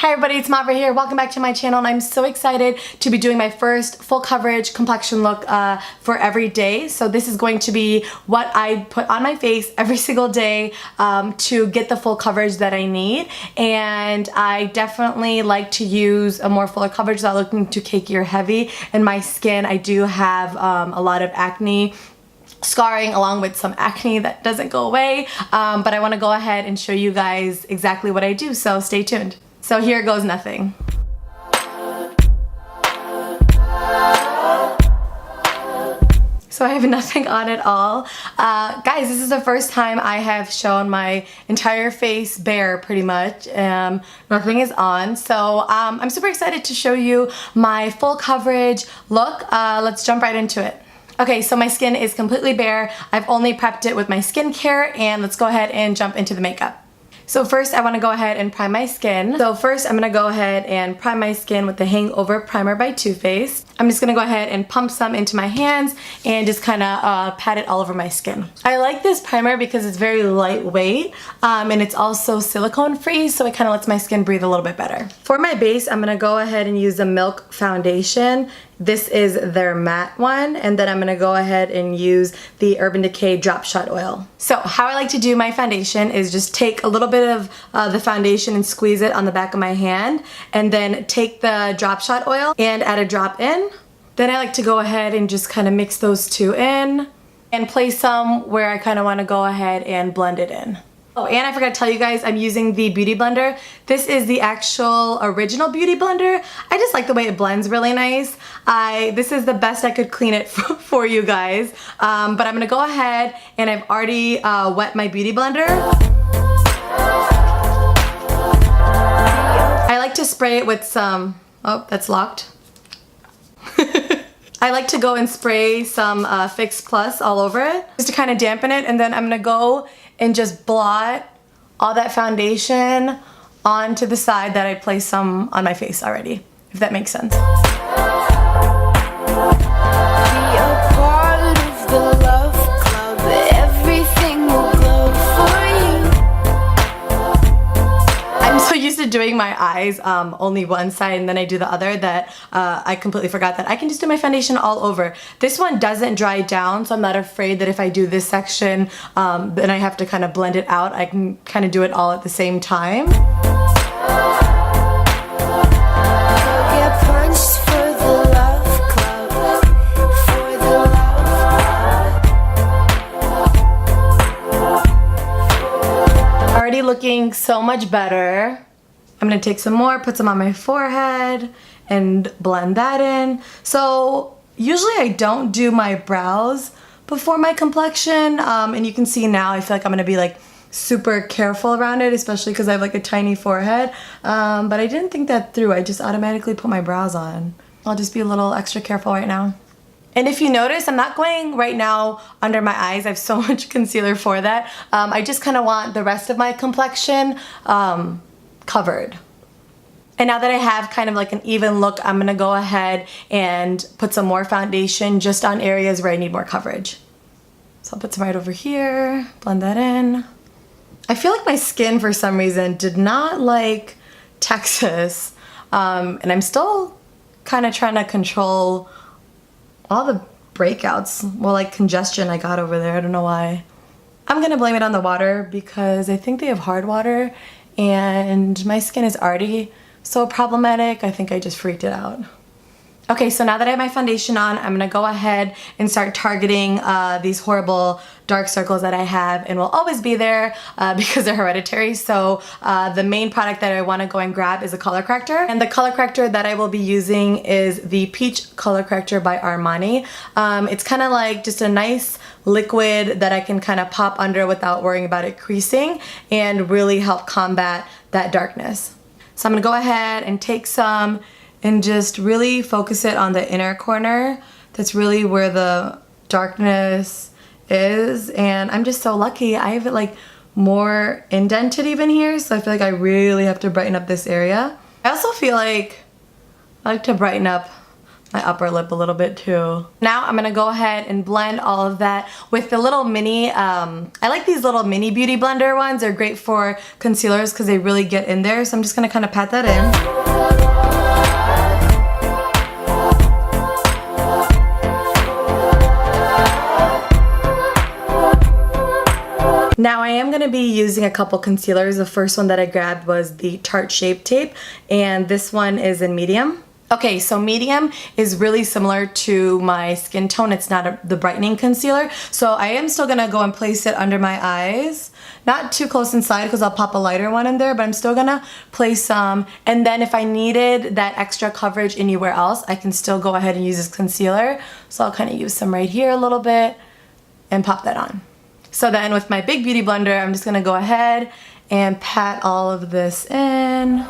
Hi everybody, it's Mavra here. Welcome back to my channel, and I'm so excited to be doing my first full coverage complexion look for every day. So this is going to be what I put on my face every single day to get the full coverage that I need. And I definitely like to use a more fuller coverage without looking too cakey or heavy. In my skin, I do have a lot of acne scarring along with some acne that doesn't go away, but I want to go ahead and show you guys exactly what I do, so stay tuned. So here goes nothing. So I have nothing on at all. Guys, this is the first time I have shown my entire face bare pretty much. Nothing is on. So I'm super excited to show you my full coverage look. Let's jump right into it. Okay, so my skin is completely bare. I've only prepped it with my skincare, and let's go ahead and jump into the makeup. So first I want to go ahead and prime my skin. So first I'm going to go ahead and prime my skin with the Hangover Primer by Too Faced. I'm just going to go ahead and pump some into my hands and just kind of pat it all over my skin. I like this primer because it's very lightweight and it's also silicone free, so it kind of lets my skin breathe a little bit better. For my base, I'm going to go ahead and use the Milk foundation. This is their matte one, and then I'm going to go ahead and use the Urban Decay Drop Shot Oil. So how I like to do my foundation is just take a little bit of the foundation and squeeze it on the back of my hand, and then take the Drop Shot Oil and add a drop in. Then I like to go ahead and just kind of mix those two in and place some where I kind of want to go ahead and blend it in. Oh, and I forgot to tell you guys, I'm using the Beauty Blender. This is the actual original Beauty Blender. I just like the way it blends really nice. This is the best I could clean it for you guys. But I'm gonna go ahead, and I've already wet my Beauty Blender. I like to spray it with some, oh, that's locked. I like to go and spray some Fix Plus all over it just to kind of dampen it, and then I'm gonna go and just blot all that foundation onto the side that I placed some on my face already, if that makes sense. Used to doing my eyes only one side and then I do the other that I completely forgot that I can just do my foundation all over. This one doesn't dry down, so I'm not afraid that if I do this section then I have to kind of blend it out. I can kind of do it all at the same time. Already looking so much better. I'm gonna take some more, put some on my forehead, and blend that in. So usually I don't do my brows before my complexion, and you can see now I feel like I'm gonna be like super careful around it, especially because I have like a tiny forehead. But I didn't think that through. I just automatically put my brows on. I'll just be a little extra careful right now. And if you notice, I'm not going right now under my eyes. I have so much concealer for that. I just kind of want the rest of my complexion covered. And now that I have kind of like an even look, I'm gonna go ahead and put some more foundation just on areas where I need more coverage. So I'll put some right over here, blend that in. I feel like my skin for some reason did not like Texas, and I'm still kind of trying to control all the breakouts, well, like congestion I got over there. I don't know why. I'm gonna blame it on the water because I think they have hard water and my skin is already so problematic. I think I just freaked it out. Okay, so now that I have my foundation on, I'm gonna go ahead and start targeting these horrible dark circles that I have and will always be there because they're hereditary. So the main product that I wanna go and grab is a color corrector. And the color corrector that I will be using is the Peach Color Corrector by Armani. It's kind of like just a nice liquid that I can kind of pop under without worrying about it creasing and really help combat that darkness. So I'm gonna go ahead and take some and just really focus it on the inner corner. That's really where the darkness is, and I'm just so lucky. I have it like more indented even here, so I feel like I really have to brighten up this area. I also feel like I like to brighten up my upper lip a little bit too. Now I'm gonna go ahead and blend all of that with the little mini, I like these little mini beauty blender ones. They're great for concealers because they really get in there. So I'm just gonna kind of pat that in. Now I am going to be using a couple concealers. The first one that I grabbed was the Tarte Shape Tape, and this one is in medium. Okay, so medium is really similar to my skin tone. It's not the brightening concealer. So I am still going to go and place it under my eyes. Not too close inside because I'll pop a lighter one in there, but I'm still going to place some. And then if I needed that extra coverage anywhere else, I can still go ahead and use this concealer. So I'll kind of use some right here a little bit and pop that on. So then with my big beauty blender, I'm just gonna go ahead and pat all of this in.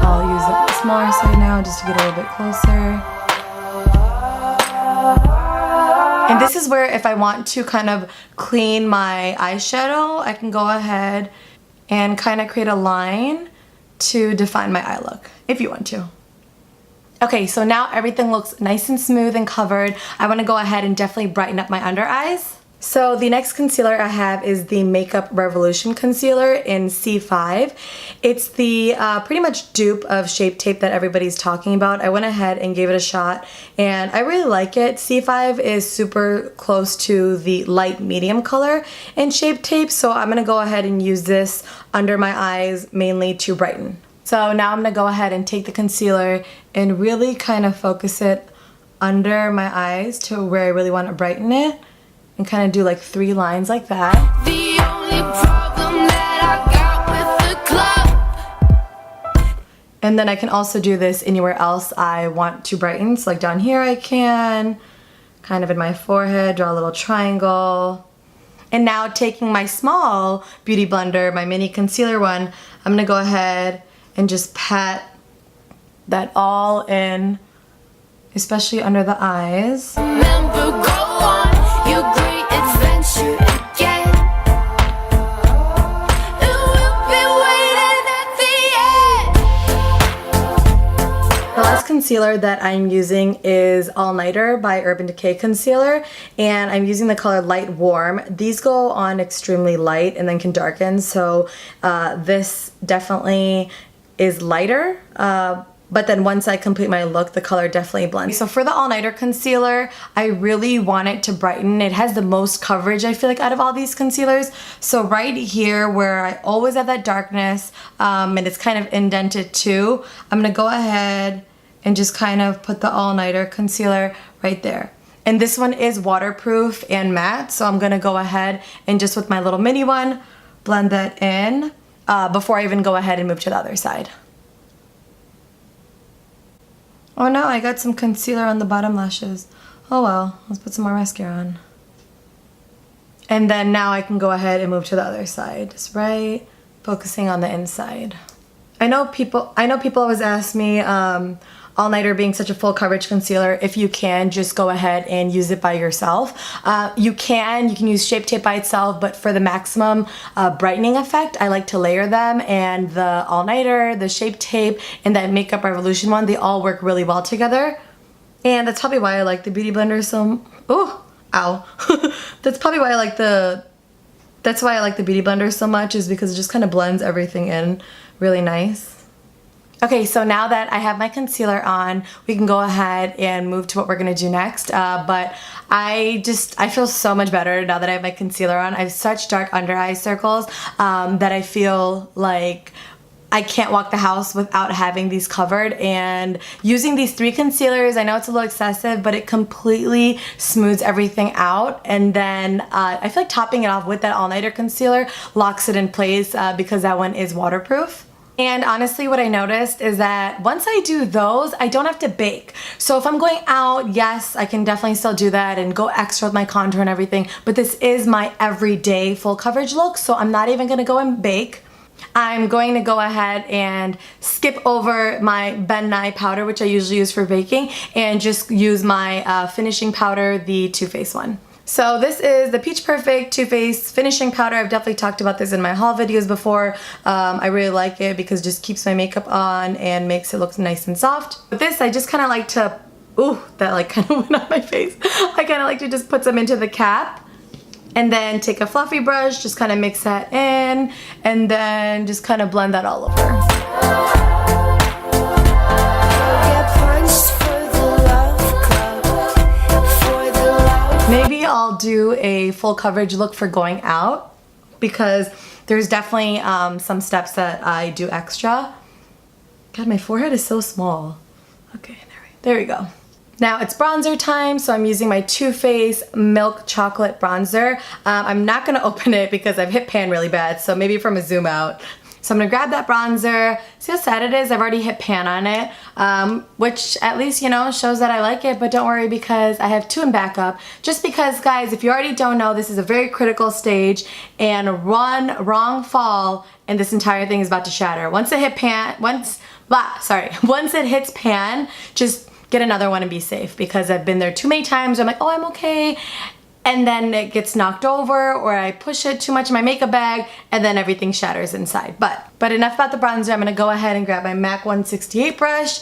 I'll use the smaller side now just to get a little bit closer. And this is where if I want to kind of clean my eyeshadow, I can go ahead and kind of create a line to define my eye look, if you want to. Okay, so now everything looks nice and smooth and covered. I want to go ahead and definitely brighten up my under eyes. So the next concealer I have is the Makeup Revolution Concealer in C5. It's the pretty much dupe of Shape Tape that everybody's talking about. I went ahead and gave it a shot and I really like it. C5 is super close to the light medium color in Shape Tape, so I'm going to go ahead and use this under my eyes mainly to brighten. So now I'm going to go ahead and take the concealer and really kind of focus it under my eyes to where I really want to brighten it and kind of do like 3 lines like that. The only problem that I got with the club. And then I can also do this anywhere else I want to brighten. So like down here I can, kind of in my forehead, draw a little triangle. And now taking my small beauty blender, my mini concealer one, I'm going to go ahead and just pat that all in, especially under the eyes. Remember, go on your great adventure again. And we'll be waiting at the end. The last concealer that I'm using is Allnighter by Urban Decay Concealer, and I'm using the color Light Warm. These go on extremely light and then can darken, so this definitely is lighter, but then once I complete my look, the color definitely blends. So for the Allnighter concealer, I really want it to brighten. It has the most coverage, I feel like, out of all these concealers. So right here where I always have that darkness, and it's kind of indented too, I'm gonna go ahead and just kind of put the Allnighter concealer right there. And this one is waterproof and matte, so I'm gonna go ahead and just with my little mini one, blend that in. Before I even go ahead and move to the other side. Oh no, I got some concealer on the bottom lashes. Oh well, let's put some more mascara on. And then now I can go ahead and move to the other side. Just right, focusing on the inside. I know people always ask me, Allnighter being such a full coverage concealer, if you can just go ahead and use it by yourself. You can use Shape Tape by itself, but for the maximum brightening effect, I like to layer them, and the Allnighter, the Shape Tape, and that Makeup Revolution one, they all work really well together. And that's probably why I like the Beauty Blender so, that's probably why I like the Beauty Blender so much, is because it just kind of blends everything in really nice. Okay, so now that I have my concealer on, we can go ahead and move to what we're gonna do next. But I feel so much better now that I have my concealer on. I have such dark under eye circles that I feel like I can't walk the house without having these covered. And using these 3 concealers, I know it's a little excessive, but it completely smooths everything out. And then I feel like topping it off with that Allnighter concealer locks it in place because that one is waterproof. And honestly, what I noticed is that once I do those, I don't have to bake. So if I'm going out, yes, I can definitely still do that and go extra with my contour and everything, but this is my everyday full coverage look, so I'm not even gonna go and bake. I'm going to go ahead and skip over my Ben Nye powder, which I usually use for baking, and just use my finishing powder, the Too Faced one. So this is the Peach Perfect Too Faced Finishing Powder. I've definitely talked about this in my haul videos before. I really like it because it just keeps my makeup on and makes it look nice and soft. With this, I just kind of like to, ooh, that like kind of went on my face. I kind of like to just put some into the cap and then take a fluffy brush, just kind of mix that in, and then just kind of blend that all over. Maybe I'll do a full coverage look for going out because there's definitely some steps that I do extra. God, my forehead is so small. Okay, there we go. Now it's bronzer time, so I'm using my Too Faced Milk Chocolate Bronzer. I'm not gonna open it because I've hit pan really bad, so maybe from a zoom out. So I'm gonna grab that bronzer. See how sad it is? I've already hit pan on it, which at least, you know, shows that I like it, but don't worry because I have two in backup. Just because, guys, if you already don't know, this is a very critical stage, and one wrong fall and this entire thing is about to shatter. Once it hit pan, once it hits pan, just get another one and be safe because I've been there too many times. I'm like, oh, I'm okay. And then it gets knocked over or I push it too much in my makeup bag and then everything shatters inside. But enough about the bronzer. I'm gonna go ahead and grab my MAC 168 brush.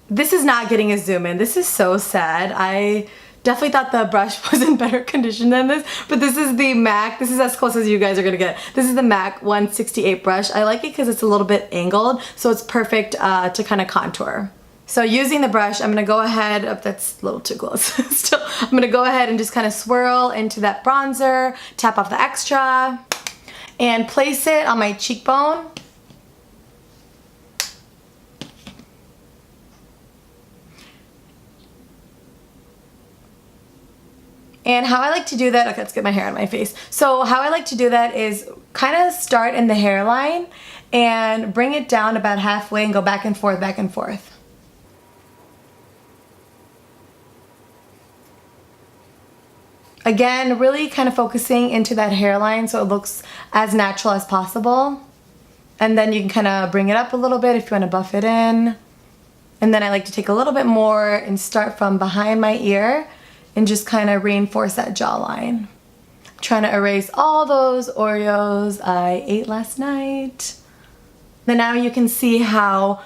This is not getting a zoom in. This is so sad. I definitely thought the brush was in better condition than this, but this is the MAC. This is as close as you guys are gonna get. This is the MAC 168 brush. I like it because it's a little bit angled, so it's perfect to kind of contour. So using the brush, I'm gonna go ahead, oh, that's a little too close still. I'm gonna go ahead and just kind of swirl into that bronzer, tap off the extra, and place it on my cheekbone. And how I like to do that, okay, let's get my hair on my face. So how I like to do that is kind of start in the hairline and bring it down about halfway and go back and forth, back and forth. Again, really kind of focusing into that hairline so it looks as natural as possible. And then you can kind of bring it up a little bit if you want to buff it in. And then I like to take a little bit more and start from behind my ear and just kind of reinforce that jawline. I'm trying to erase all those Oreos I ate last night. Then now you can see how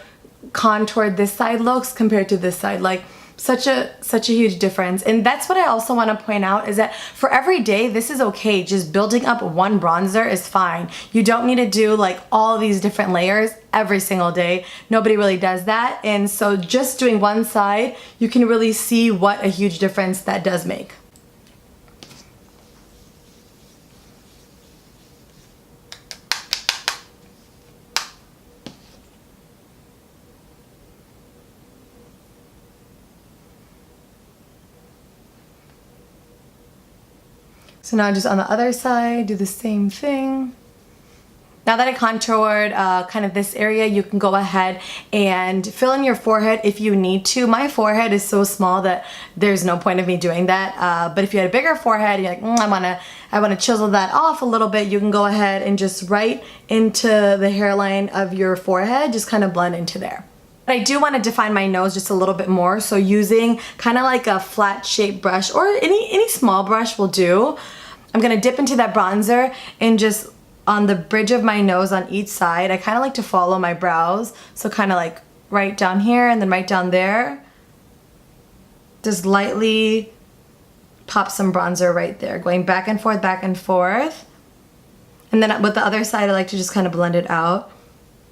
contoured this side looks compared to this side. Like, such a huge difference. And that's what I also want to point out is that for every day, this is okay. Just building up one bronzer is fine. You don't need to do like all these different layers every single day. Nobody really does that. And so just doing one side, you can really see what a huge difference that does make. So now just on the other side, do the same thing. Now that I contoured kind of this area, you can go ahead and fill in your forehead if you need to. My forehead is so small that there's no point of me doing that. But if you had a bigger forehead, you're like, I wanna chisel that off a little bit, you can go ahead and just right into the hairline of your forehead, just kind of blend into there. But I do want to define my nose just a little bit more, so using kind of like a flat shaped brush or any small brush will do. I'm gonna dip into that bronzer and just on the bridge of my nose on each side, I kind of like to follow my brows, so kind of like right down here and then right down there. Just lightly pop some bronzer right there, going back and forth, back and forth. And then with the other side, I like to just kind of blend it out.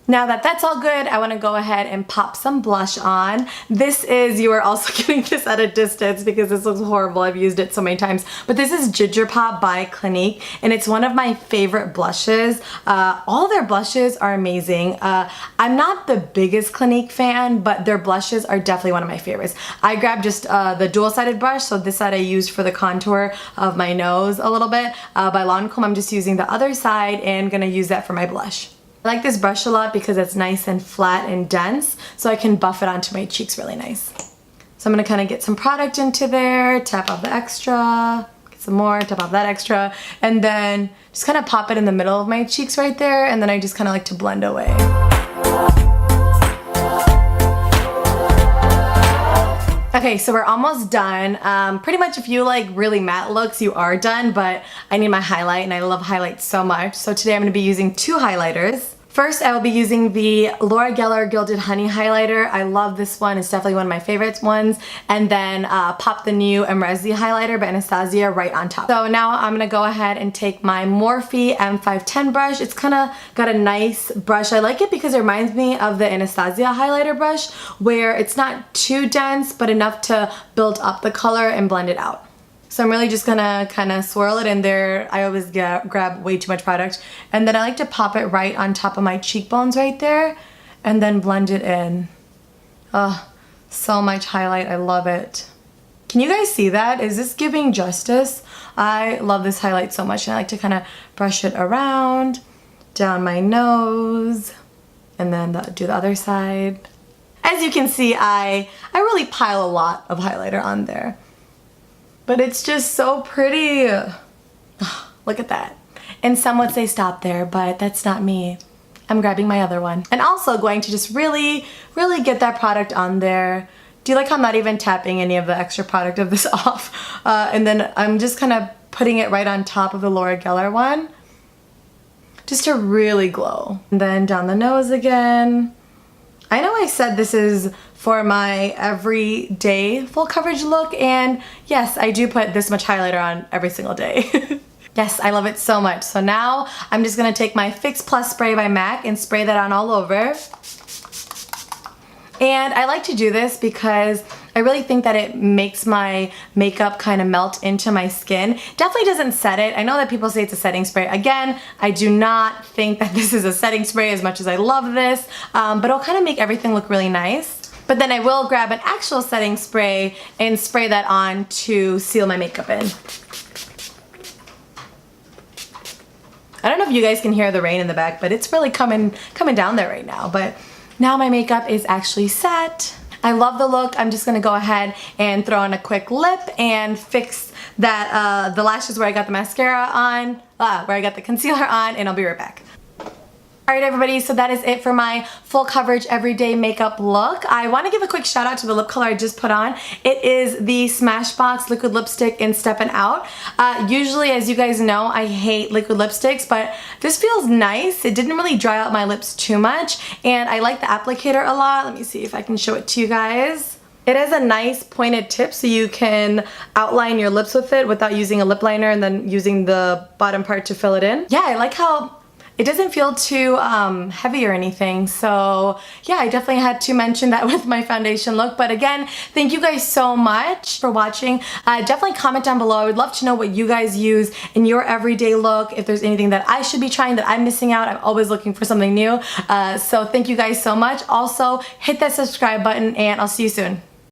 Now that that's all good, I want to go ahead and pop some blush on. This is, you are also getting this at a distance because this looks horrible. I've used it so many times. But this is Ginger Pop by Clinique, and it's one of my favorite blushes. All their blushes are amazing. I'm not the biggest Clinique fan, but their blushes are definitely one of my favorites. I grabbed just the dual-sided brush, so this side I used for the contour of my nose a little bit. By Lancome, I'm just using the other side and gonna use that for my blush. I like this brush a lot because it's nice and flat and dense, so I can buff it onto my cheeks really nice. So I'm gonna kind of get some product into there, tap off the extra, get some more, tap off that extra, and then just kind of pop it in the middle of my cheeks right there, and then I just kind of like to blend away. Okay, so we're almost done. Pretty much if you like really matte looks, you are done, but I need my highlight and I love highlights so much. So today I'm gonna be using two highlighters. First, I will be using the Laura Geller Gilded Honey highlighter. I love this one. It's definitely one of my favorite ones. And then pop the new Emrezi highlighter by Anastasia right on top. So now I'm gonna go ahead and take my Morphe M510 brush. It's kind of got a nice brush. I like it because it reminds me of the Anastasia highlighter brush where it's not too dense but enough to build up the color and blend it out. So I'm really just gonna kind of swirl it in there. I always grab way too much product. And then I like to pop it right on top of my cheekbones right there and then blend it in. Oh, so much highlight, I love it. Can you guys see that? Is this giving justice? I love this highlight so much and I like to kind of brush it around, down my nose, and then do the other side. As you can see, I really pile a lot of highlighter on there. But it's just so pretty. Oh, look at that. And some would say stop there, but that's not me. I'm grabbing my other one. And also going to just really get that product on there. Do you like how I'm not even tapping any of the extra product of this off? And then I'm just kind of putting it right on top of the Laura Geller one. Just to really glow. And then down the nose again. I know I said this is for my everyday full coverage look, and yes, I do put this much highlighter on every single day. Yes, I love it so much. So now I'm just gonna take my Fix Plus spray by MAC and spray that on all over. And I like to do this because I really think that it makes my makeup kind of melt into my skin. Definitely doesn't set it. I know that people say it's a setting spray. Again, I do not think that this is a setting spray as much as I love this, but it'll kind of make everything look really nice. But then I will grab an actual setting spray and spray that on to seal my makeup in. I don't know if you guys can hear the rain in the back, but it's really coming down there right now. But now my makeup is actually set. I love the look. I'm just gonna go ahead and throw on a quick lip and fix that the lashes where I got the mascara on, where I got the concealer on, and I'll be right back. Alright everybody, so that is it for my full coverage everyday makeup look. I want to give a quick shout out to the lip color I just put on. It is the Smashbox liquid lipstick in Steppin' Out. Usually, as you guys know, I hate liquid lipsticks, but this feels nice. It didn't really dry out my lips too much, and I like the applicator a lot. Let me see if I can show it to you guys. It has a nice pointed tip so you can outline your lips with it without using a lip liner and then using the bottom part to fill it in. Yeah, I like how it doesn't feel too heavy or anything, so yeah, I definitely had to mention that with my foundation look. But again, thank you guys so much for watching. Definitely comment down below. I would love to know what you guys use in your everyday look, if there's anything that I should be trying that I'm missing out. I'm always looking for something new. So thank you guys so much. Also, hit that subscribe button and I'll see you soon.